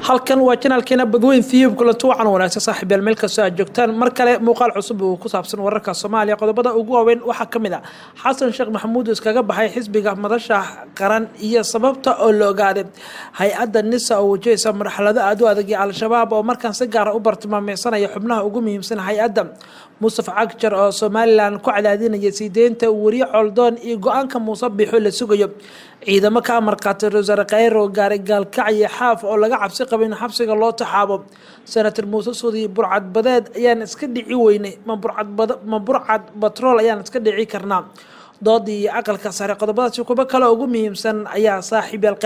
halkan waa channelkeena badweyn Thiyub kulanti wacan wanaagsan saaxiibayaal meel kasta aad joogtaan mar kale muuqaal cusub oo ku saabsan wararka Soomaaliya qodobada ugu waaweyn waxa kamid ah Xasan Sheekh Maxamuud iskaga baxay xisbiga madasha qaran iyo sababta oo la ogaaday hay'adda NISA oo wajahaysa marxalada aad u adag ee al-shabaab oo markan si gaar ah u bartilmaameedsanaya xubnaha ugu muhiimsan hay'adda Mustafa Cagjar oo Somaliland ku cadaadinaya siideenta wariye Coldoon iyo go'aanka Muuse Biixi la sugayo ciidamo ka amar qaatay Ra'iisul Wasaare gaari gaalkacyo xaaf oo laga cabsi qabo in xabsiga loo taxaabo Senator Muuse Suudi burcad badeed ayaan iska dhici weynay ma burcad batrool ayaan iska dhici karnaa doodii aqalka sare qodobadaasi kuba kale ugu muhiimsan ayaa saaxiibayaal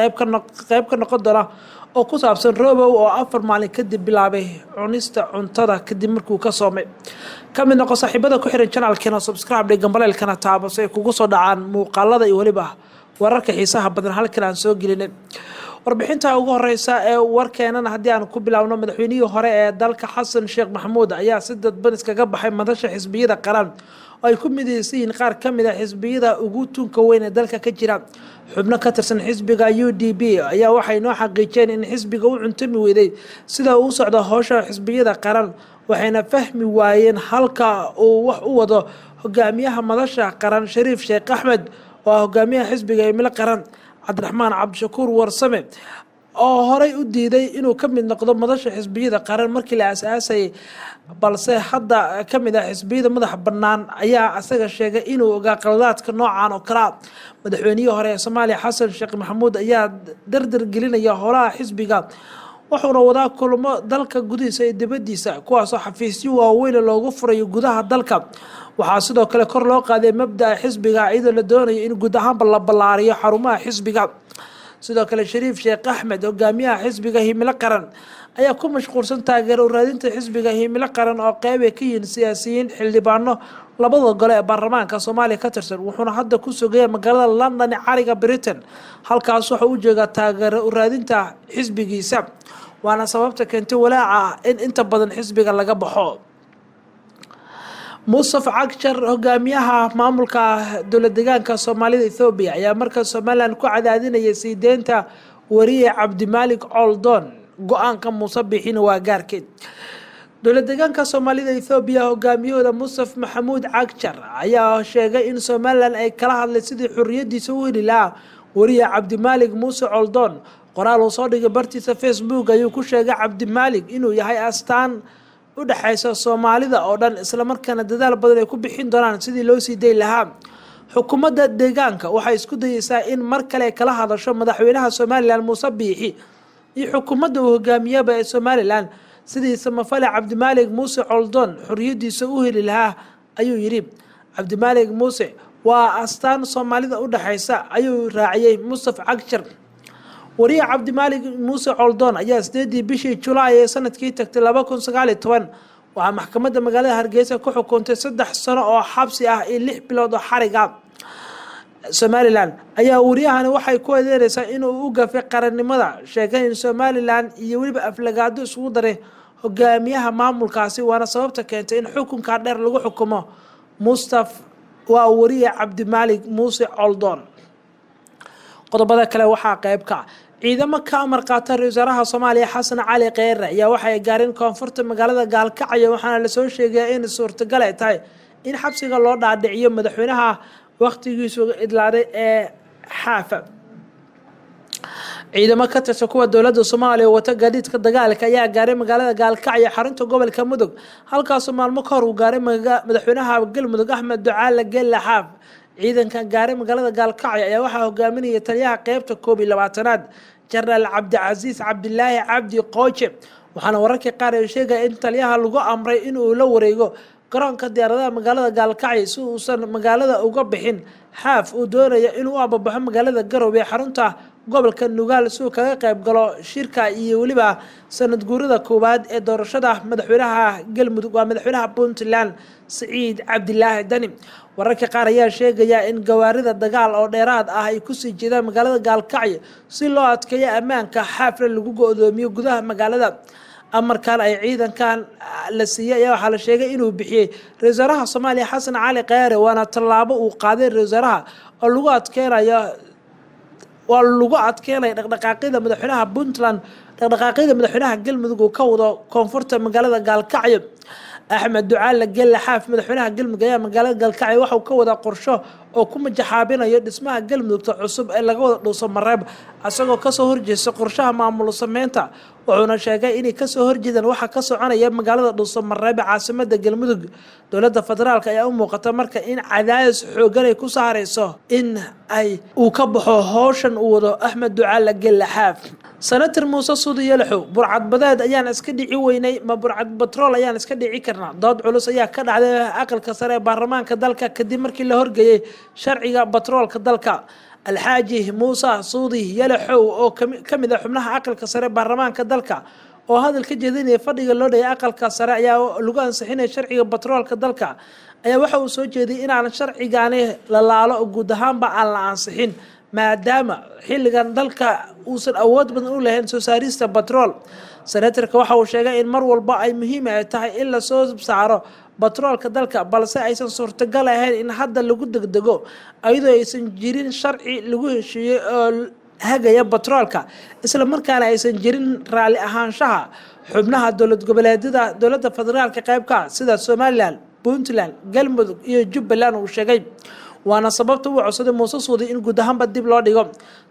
qayb ka noqon doona oo ku saabsan Robow oo 4 maalin kadib bilaabay cunista cuntada kadib markuu ka soomay kamid noqon saaxiibada ku xiran channelkeena subscribe gambaleelkana taabo si ay kugu soo dhacaan muuqaalada iyo waliba wararka xiisaha badan halkan aan soo gelinay warbixinta ugu horeysa ee warkeenana haddii aan ku bilaabno madaxweynihii hore ee dalka Xasan Sheekh Maxamuud ayaa si dadban iskaga baxay madasha xisbiyada qaran oo ay ku midaysiin qaar kamid ah xisbiyada ugu tunka weyn ee dalka ka jira xubno ka tirsan xisbiga UDP ayaa waxay noo xaqiijeen in xisbiga uu cuntami weeday sida uu socdo hawsha xisbiyada qaran waxayna fahmi waayeen halka uu wax u wado hogaamiyaha madasha qaran Shariif Sheekh Axmed oo hogaamiyaha xisbiga Himilo Qaran Cabdiraxmaan Cabdishakuur Warsame oo horay u diiday inuu ka mid noqdo madasha xisbiyada qaran markii la aasaasay balse hadda kamid ah xisbiyada madax bannaan ayaa asaga sheegay inuu ogaa qaladaadka noocan oo kala madaxweynihii hore ee Soomaaliya Xasan Sheekh Maxamuud ayaa dardar gelinaya holaha xisbiga wuxuuna wadaa kulamo dalka gudihiisa iyo dibadiisa kuwaas oo xafiisyo waaweyn loogu furayo gudaha dalka waxaa sidoo kale kor loo qaaday mabda'a xisbiga iyadoo la doonayo in guud ahaan la ballaariyo xarumaha xisbiga sidoo kale Shariif Sheekh Axmed hogaamiyaha xisbiga Himilo Qaran ayaa ku mashquulsan taageero raadinta xisbiga Himilo Qaran oo qayb ka yihiin siyaasiyiin xildhibaano labada gole ee baarlamaanka Soomaaliya ka tirsan wuxuuna hadda ku sugaya magaalada London ee cariga Britain halkaas waxa uu joogaa taageero raadinta xisbigiisa waana sababta keentay walaaca in inta badan xisbiga laga baxo Mustafa Cagjar hogaamiyaha maamulka dowlad deegaanka Soomaalida Ethiopia ayaa markaa Somaliland ku cadaadinaya siideenta wariye Cabdimaalik Coldoon go'aanka Muuse Biixi waa gaarkeed dowlad deegaanka Soomaalida Ethiopia hogaamiyahooda Mustafa Maxamuud Cagjar ayaa sheegay in Somaliland ay kala hadlay sidii xurriyadiisa u heli lahaa wariye Cabdimaalik Muuse Coldoon qoraal uu soo dhigay bartiisa Facebook ayuu ku sheegay Cabdimaalik inuu yahay astaan u dhaxaysa Soomaalida oo dhan isla markaana dadaal badan ay ku bixin doonaan sidii loo sii day lahaa xukuumadda deegaanka waxay isku dayaysaa in mar kale kala hadasho madaxweynaha Somaliland Muuse Biixi iyo xukuumadda uu hogaamiyaba ee Somaliland sidii samafale Cabdimaalik Muuse Coldoon xurriyadiisa u heli lahaa ayuu yiri Cabdimaalik Muuse waa astaan Soomaalida u dhaxaysa ayuu raaciyay Mustafa Cagjar wariye Cabdimaalik Muuse Coldoon ayaa 8 bishii July ee sanadkii tagtay 2019 waxaa maxkamadda magaalada Hargeysa ku xukuntay 3 sano oo xabsi ah iyo 6 bilood oo xarig ah Somaliland ayaa wariyahani waxay ku eedeynaysaa inuu u gafay qarannimada sheegay in Somaliland iyo waliba aflagaado isugu daray hogaamiyaha maamulkaasi waana sababta keentay in xukunka dheer lagu xukumo Mustafa waa wariye Cabdimaalik Muuse Coldoon qodobada kale waxaa qayb ka ciidamo ka amar qaatay Ra'iisul Wasaaraha Soomaaliya Xasan Cali Kheyre ayaa waxay gaareen koonfurta magaalada Gaalkacyo waxaana la soo sheegay in suurtagal ay tahay in xabsiga loo dhaadhiciyo madaxweynaha waqtigiisu idlaaday ee xaafa ciidamo ka tirsan kuwa dowladda Soomaaliya wata gaadiidka dagaalka ayaa gaaray magaalada Gaalkacyo xarunta gobolka Mudug halkaas oo maalmo ka hor uu gaaray madaxweynaha Galmudug Axmed Ducaale Geelle Xaaf ciidankan gaaray magaalada Gaalkacyo ayaa waxaa hogaaminaya taliyaha qaybta 12aad General Cabdicaziis Cabdilaahi Cabdi Qooje waxaana wararka qaar ay sheegay in taliyaha lagu amray in uu la wareego garoonka diyaaradaha magaalada Gaalkacyo si uusan magaalada uga bixin xaaf uu doonayo inuu ababaxo magaalada Garowe ee xarunta gobolka Nugaal si uu kaga qayb galo shirka iyo waliba sanad guurida koowaad ee doorashada madaxweynaha Galmudug waa madaxweynaha Puntland Saciid Cabdilaahi Dani wararka qaar ayaa sheegaya in gawaarida dagaal oo dheeraad ah ay ku sii jeedaan magaalada Gaalkacyo si loo adkeeyo ammaanka xaafla lagu go'doomiyo gudaha magaalada amarkan ay ciidankan la siiyay waxa la sheegay inuu bixiyay Ra'iisul Wasaaraha Soomaaliya Xasan Cali Kheyre waana tallaabo uu qaaday Ra'iisul Wasaaraha oo lagu adkeenayo waa lagu adkeynay dhaqdhaqaaqyada madaxweynaha Puntland dhaqdhaqaaqyada madaxweynaha galmudug uu ka wado koonfurta magaalada gaalkacyo. axmed ducaale gelle xaaf madaxweynaha galmudug ayaa magaalada gaalkacyo waxa uu ka wadaa qorsho oo ku majaxaabinayo dhismaha galmudugta cusub ee laga wada dhuuso mareeb asagoo kasoo horjeesta qorshaha maamul sameynta wuxuuna sheegay inay kasoo horjeedaan waxa ka soconaya magaalada dhuuso mareeb ee caasimada galmudug. dowladda federaalk ayaa u muuqata marka in cadaadis xoogan ay ku saareyso in uu ka baxo howshan uu wado axmed ducaale gelle xaaf. senator muuse suudi yalaxow burcadbadeed ayaan iska dhici weynay ma burcad batrool ayaan iska dhici karnaa. dood culus ayaa ka dhacday aqalka sare ee baarlamaanka dalka kadib markii la horgeeyey sharciga batroolka dalka. alxaaji muuse suudi yalaxow oo ka mid ah xubnaha aqalka sare ee baarlamaanka dalka oo hadal ka jeedinaya fadhiga loo dhayay aqalka sare ayaa lagu ansixinaya sharciga batroolka dalka ayaa waxa uu soo jeediyay inaan sharcigaani la laalo guud ahaanba aan la ansixin maadaama xilligan dalka uusan awood badan u lahayn soo saarista batrool. senatarka waxa uu sheegay in mar walba ay muhiim ay tahay in la soo saaro batroolka dalka balse aysan suurtagal ahayn in hadda lagu degdego iyadoo aysan jirin sharci lagu heshiiyey oo hagaya batroolka isla markaana aysan jirin raali ahaanshaha xubnaha dowlad goboleedyada dowladda federaalka qaybka sida Somaliland, Puntland, Galmudug iyo Jubbaland uu sheegay. waana sababta uu codsaday muuse suudi in guud ahaanba dib loo dhigo.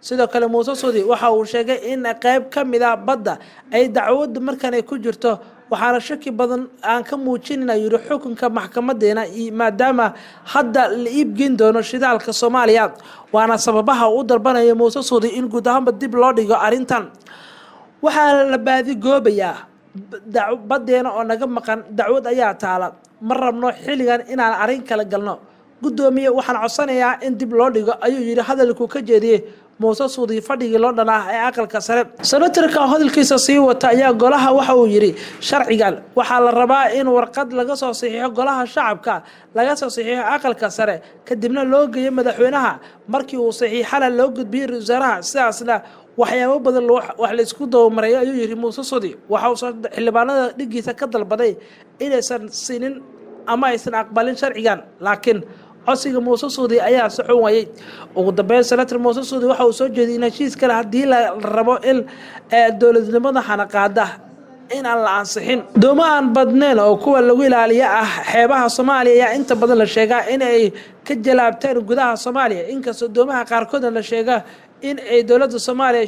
sidoo kale muuse suudi waxa uu sheegay in qayb ka mid ah badda ay dacwad markan ay ku jirto waxaana shaki badan aan ka muujinayna yiri xukunka maxkamadeena maadaama hadda la iibgeyn doono shidaalka Soomaaliya waana sababaha uu dalbanaya muuse suudi in guud ahaanba dib loo dhigo arintan. waxaa la baadi goobayaa badeena oo naga maqan dacwad ayaa taala ma rabno xilligan inaan arin kala galno gudoomiye waxaan codsanayaa in dib loo dhigo ayuu yiri hadalku ka jeediyay muuse suudi fadhigii loo dhanaa ee aqalka sare. senatarka hadalkiisa sii wata ayaa golaha waxa uu yiri sharcigan waxaa la rabaa in warqad laga soo saxiixo golaha shacabka laga soo saxiixo aqalka sare kadibna loo geeyo madaxweynaha markii uu saxiixana loo gudbiyay wasaaraha sidaasna waxyaabo badan wax la isku dawmaray ayuu yiri muuse suudi waxa uu xildhibaanada dhigiisa ka dalbaday inaysan siinin ama aysan aqbalin sharcigan laakiin codsiga muuse suudi ayaa socon waayay. ugu dambeyn senator muuse suudi waxa uu soo jeediyay in heshiiskana haddii la rabo in dowladnimada xanaqaada in aan la ansixin. doomo aan badnayn oo kuwa lagu ilaaliya ah xeebaha Soomaaliya ayaa inta badan la sheegaa in ay ka jalaabteen gudaha Soomaaliya inkastoo doomaha qaarkood la sheega in ay dowladda Soomaaliya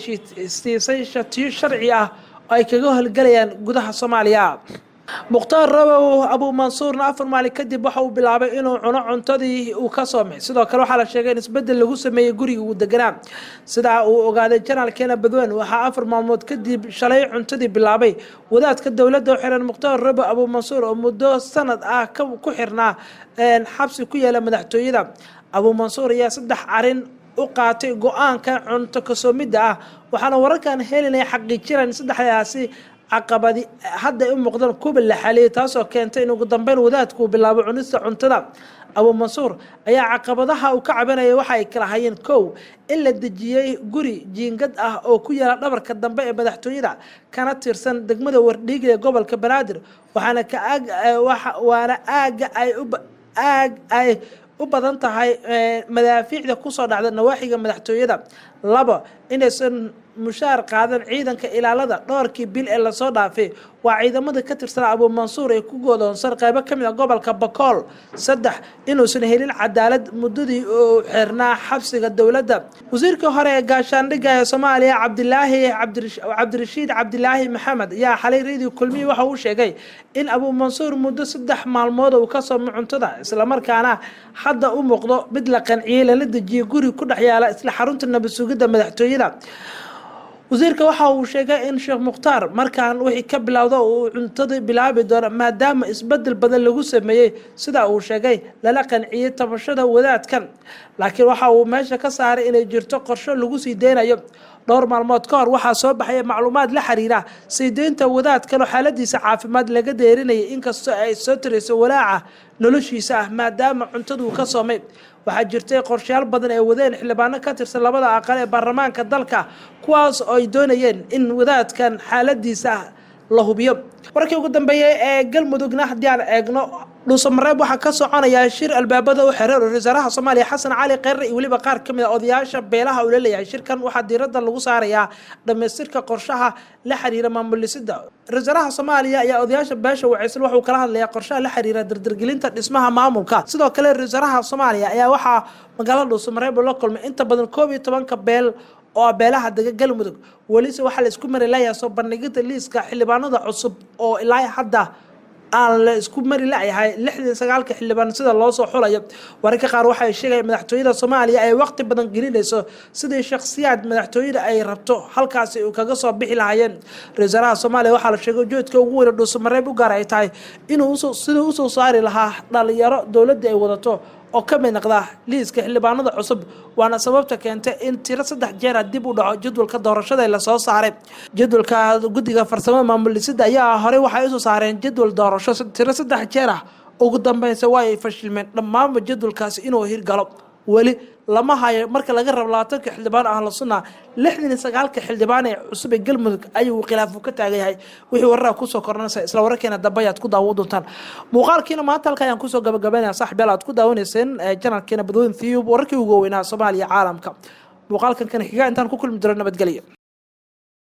siisay shatiyo sharci ah oo ay kaga howlgalayaan gudaha Soomaaliya. mukhtaar rabow abu mansuurna 4 maalin kadib waxa uu bilaabay inuu cuno cuntadii uu ka soomay. sidoo kale waxaa la sheegay in isbedel lagu sameeyay guriga uu deganaa sida uu ogaaday janaalkeena badweyn waxaa 4 maalmood kadib shalay cuntadii bilaabay wadaadka dowladda u xiran mukhtaar rabow abu mansuur oo muddo sanad ah ku xirnaa xabsi ku yaala madaxtooyada. abu mansuur ayaa 3 arin u qaatay go'aanka cunto ka soomida ah waxaana wararkan helinay xaqiijinayaan saddexdaasi caqabadi hadda ay u muuqdaan kuba la xaliyay taasoo keentay in ugu dambeyn wadaadku bilaabo cunista cuntada. abu mansuur ayaa caqabadaha uu ka cabanayay waxa ay kala hayeen kow in la dejiyay guri jiingad ah oo ku yaala dhabarka dambe ee madaxtooyada kana tirsan degmada Wardhiig ee gobolka Banaadir waxaana ay u badan tahay madaafiicda ku soo dhacda nawaaxiga madaxtooyada. 2 inaysan mushaar qaadan ciidanka ilaalada dhowrkii bil ee la soo dhaafay waa ciidamada ka tirsan abu mansuur ee ku go'doonsan qaybo ka mid ah gobolka Bakool. 3 inuusan helin cadaalad muddadii uu xirnaa xabsiga dowladda. wasiirka hore ee gaashaandhigga ee Soomaaliya Cabdirashiid Cabdilaahi Maxamed ayaa xalay radio kulmiye waxa uu sheegay in abu mansuur muddo 3 maalmood uu ka soomay cuntada isla markaana hadda u muuqdo mid la qanciyay la dejiyay guri ku dhex yaala isla xarunta nabad sugidda madaxtooyada. wasiirka waxa uu sheegay in Sheekh Mukhtaar markaan wixii ka bilowdo uu cuntada bilaabi doono maadaama isbedel badan lagu sameeyay sida uu sheegay lala qanciyay tabashada wadaadkan laakiin waxa uu meesha ka saaray inay jirto qorshe lagu sii deynayo. dhowr maalmood ka hor waxaa soo baxay macluumaad la xiriira sii deynta wadaadkan oo xaaladiisa caafimaad laga deerinayay inkastoo ay soo tirayso walaaca noloshiisa ah maadaama cuntadu ka soomay. waxaa jirtay qorshayaal badan ee wadeen xildhibaano ka tirsan labada aqal ee baarlamaanka dalka kuwaas oo ay doonayeen in wadaadkan xaaladiisa la hubiyo. warkii ugu dambeeyay ee galmudugna haddii aan eegno dhuusamareeb waxaa ka soconaya shir albaabada u xiran wasaaraha Soomaaliya Xasan Cali Khayre iyo waliba qaar kamid ah odayaasha beelaha uu leeyahay shirkan waxaa diiradda lagu saarayaa dhameystirka qorshaha la xiriira maamulisida wasaaraha Soomaaliya ayaa odayaasha beesha wacyisan wuxuu kala hadlayaa qorshaha la xiriira dardargelinta dhismaha maamulka sidoo kale wasaaraha Soomaaliya ayaa waxaa magaalada dhuusamareeb la kulmay inta badan 12 beel oo beelaha daga galmudug waliba waxa la isku maray laaya soo bandhigida liiska xildhibaanada cusub oo ilaa hadda aan la isku mari laayahay 69 xildhibaan sida loo soo xulayo wararka qaar waxay sheegayaan madaxtooyada Soomaaliya ay waqti badan gelinayso sidii shakhsiyaad madaxtooyada ay rabto halkaas uu kaga soo bixi lahaayeen wasaaraha Soomaaliya waxa la sheegay joodka ugu weyn dhuusamareeb u gaar ay tahay inuu sidoo u soo saari lahaa dhalinyaro dawladda ay wadato oo ka mid noqda liiska xildhibaanada cusub waana sababta keentay in tiro 3 jeer dib u dhaco jadwalka doorashada la soo saaray jadwalka guddiga farsamada maamulisida ayaa hore waxay soo saareen jadwal doorasho tiro 3 jeer ugu dambeysay way fashilmeen dhammaan jadwalkaasi inuu hirgalo wali lama hayo marka laga rabo 20 xildhibaan ah la sunna 69 xildhibaan ee cusub ee galmudug ayuu khilaaf ka taagay wixii warar ku soo kornaysa isla wararkeena dambeeyad ku daawo doontaan muuqaalkiina maanta halka ayaan ku soo gabagabeynaa saaxiibayaal aad ku daawaneyseen channelkeena badweyn tube wararkii ugu weynaa Soomaaliya caalamka muuqaalkan kan xiga intaan ku kulmi doona nabadgelyo